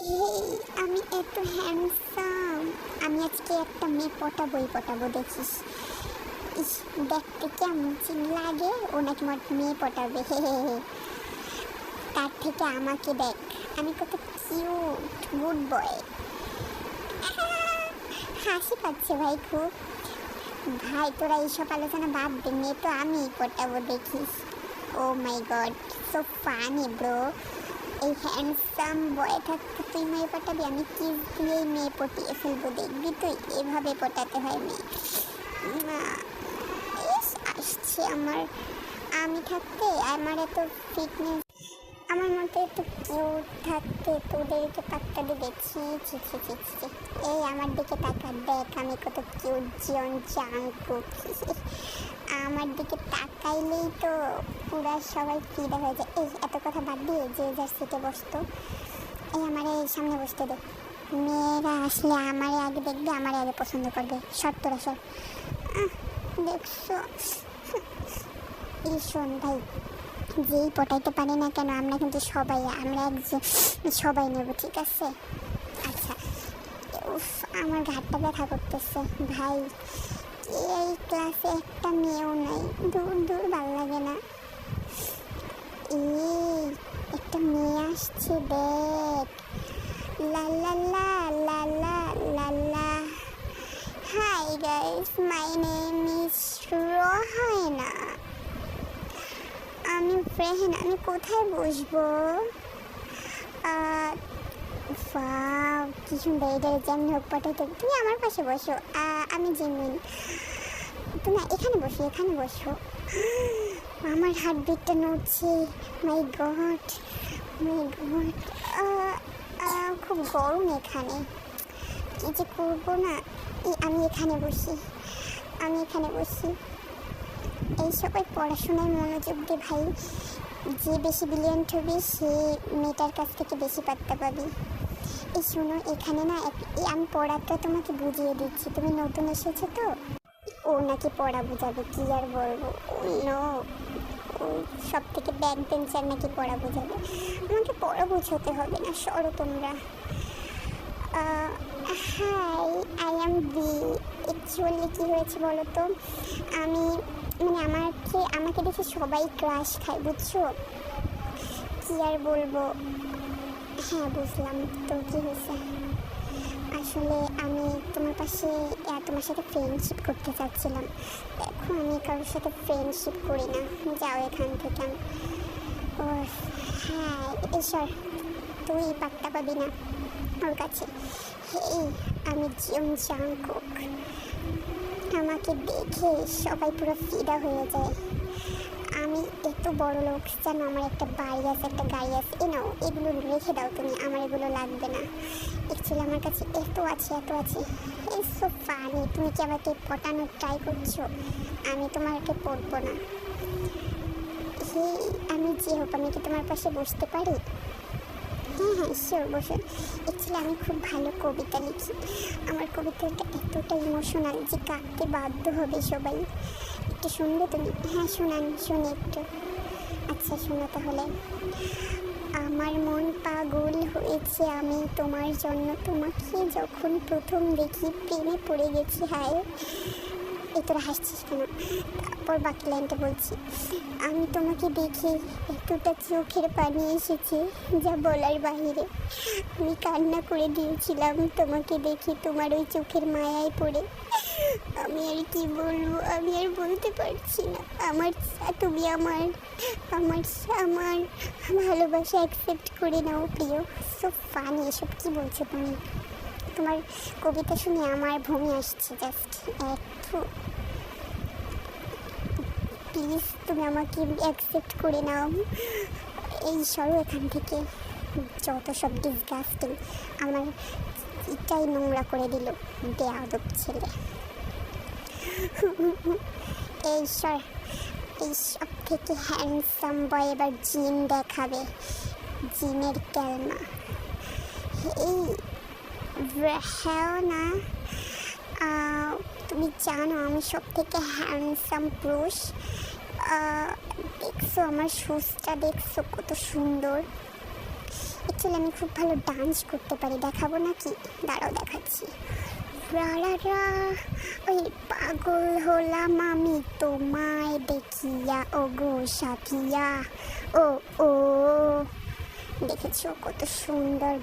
এই আমি এত হ্যান্ডসাম। আমি আজকে একটা মেয়ে পটাবো দেখিস। ইস, দেখতে কেমন চিন লাগে, ও নাকি মেয়ে পটাবে। হে হে হে। তার থেকে আমাকে দেখ, আমি কত কিউট, গুড বয়। হাসি পাচ্ছে ভাই খুব। ভাই তোরা এইসব আলোচনা বাদ দে, মেয়ে তো আমি পটাবো দেখিস। ও মাই গড, সো ফানি ব্রো। এই হ্যান্ডসাম বয় থাকতে তুই মেয়ে পটাবি? আমি কিস দিয়েই মেয়ে পটিয়ে ফেলবো, দেখবি তুই। এভাবে পটাতে হয় মেয়ে। আসছে আমার, আমি থাকতে আমার এত ফিটনেস, আমার মতো এত কিউট থাকতে তোদেরকে পাত্তা দিবে? ছি ছি ছি ছি ছি। এই আমার দিকে তাকা, দেখ আমি কত কিউট জিয়ন জাংকুক। আমার দিকে তাকাইলেই তো পুরা সবাই ফিদা হয়ে যায়। এই এত কথা বাদ দিয়ে যে যার সিটে বসতো, এই আমার এই সামনে বসতে দে। মেয়েরা আসলে আমারে আগে দেখবে, আমারে আগে পছন্দ করবে। সর তোরা সর। দেখছো, এই শোন ভাই, যেই পটাইতে পারি না কেন আমরা কিন্তু সবাই, আমরা সবাই নেব, ঠিক আছে? আচ্ছা। উফ, আমার ঘাটটা ব্যথা করতেছে ভাই। এই ক্লাসে একটা মেয়েও নাই, দূর দূর ভালো লাগে না। এই একটা মেয়ে আসছে দেখ। লা লা লা লা লা লা লা। Hi guys, my name is Rohana. আমি ফ্রেহেন, আমি কোথায় বসবো? ওয়াও, কি সুন্দর। এটা যেমন হোক পটাইতে, তুমি আমার পাশে বসো। আমি জিমিন, তুমি এখানে বসো, এখানে বসো। আমার হার্টবিটটা নড়ছে। মাই গড, মাই গড। খুব গরম এখানে, কি যে করবো না। আমি এখানে বসি, আমি এখানে বসি। এই সবাই পড়াশোনায় মনোযোগ দে ভাই। যে বেশি ব্রিলিয়েন্ট হবে সে মেয়েটার কাছ থেকে বেশি পাত্তা পাবি। এই শোনো, এখানে না আমি পড়াটা তোমাকে বুঝিয়ে দিচ্ছি, তুমি নতুন এসেছো তো। ও নাকি পড়া বুঝাবে, কি আর বলবো। নো, ও সব থেকে ব্যাক বেঞ্চার নাকি পড়া বুঝাবে। আমাকে পড়া বুঝাতে হবে না, সরো তোমরা। Hi, I am B. Actually কী হয়েছে বলো তো, আমি আমাকে দেখে সবাই ক্রাশ খায়, বুঝছো? কী আর বলবো। হ্যাঁ বুঝলাম, তো কী হয়েছে? আসলে আমি তোমার সাথে ফ্রেন্ডশিপ করতে চাচ্ছিলাম। দেখো, আমি কারোর সাথে ফ্রেন্ডশিপ করি না, যাও এখান থেকে। ও হ্যাঁ, ঈশ্বর, তুই পাত্তা পাবি না ওর কাছে। হেই, আমি জিয়ং জাংকুক। আমাকে দেখে সবাই পুরো ফিদা হয়ে যায়। আমি এত বড় লোক, জানো আমার একটা বাড়ি আছে, একটা গাড়ি আছে। নাও, এগুলো রেখে দাও তুমি, আমার এগুলো লাগবে না। অ্যাকচুয়ালি আমার কাছে এত আছে, এত আছে। এই সো ফানি, তুমি কি আমাকে পটানোর ট্রাই করছো? আমি তোমাকে পড়বো না। হে, আমি যে হোক, আমি কি তোমার পাশে বসতে পারি? হ্যাঁ হ্যাঁ, শিওর, বসে। অ্যাকচুয়ালি আমি খুব ভালো কবিতা লিখি। আমার কবিতাটা এতটা ইমোশনাল যে কাঁদতে বাধ্য হবে সবাই। একটু শুনবে তুমি? হ্যাঁ শোনান, শুনি একটু। আচ্ছা শোনো তাহলে। আমার মন পাগল হয়েছে আমি তোমার জন্য, তোমাকে যখন প্রথম দেখি প্রেমে পড়ে গেছি। হায়, এই তোরা হাসছিস কেন? তারপর বাকি লাইনটা বলছি। আমি তোমাকে দেখে এতটা চোখের পানি এসেছে যা বলার বাহিরে। আমি কান্না করে দিয়েছিলাম তোমাকে দেখে, তোমার ওই চোখের মায়ায় পড়ে। আমি আর কি বলবো, আমি আর বলতে পারছি না। তুমি আমার আমার আমার ভালোবাসা অ্যাকসেপ্ট করে নাও প্রিয়। সো ফানি, এসব কী বলছো তুমি? তোমার কবিতা শুনে আমার ভূমি আসছে জাস্ট একটু। প্লিজ তুমি আমাকে অ্যাকসেপ্ট করে নাও। এই সরো এখান থেকে, যত সব ডিসগাস্টিং। আমার এটাই নোংরা করে দিল, বেয়াদব ছেলে। এই সব থেকে হ্যান্ডসাম বয় এবার জিম দেখাবে, জিমের ক্যালমা। এই হ্যাঁ না, তুমি জানো আমি সব থেকে হ্যান্ডসাম পুরুষ। দেখছো আমার শুজটা, দেখছো কত সুন্দর। অ্যাকচুয়ালি আমি খুব ভালো ডান্স করতে পারি, দেখাবো নাকি? দাঁড়াও দেখাচ্ছি। রা রা রা, ওই পাগল হলাম আমি তোমায় দেখিয়া, ও গো সাথিয়া, ও ও। দেখেছো কত সুন্দর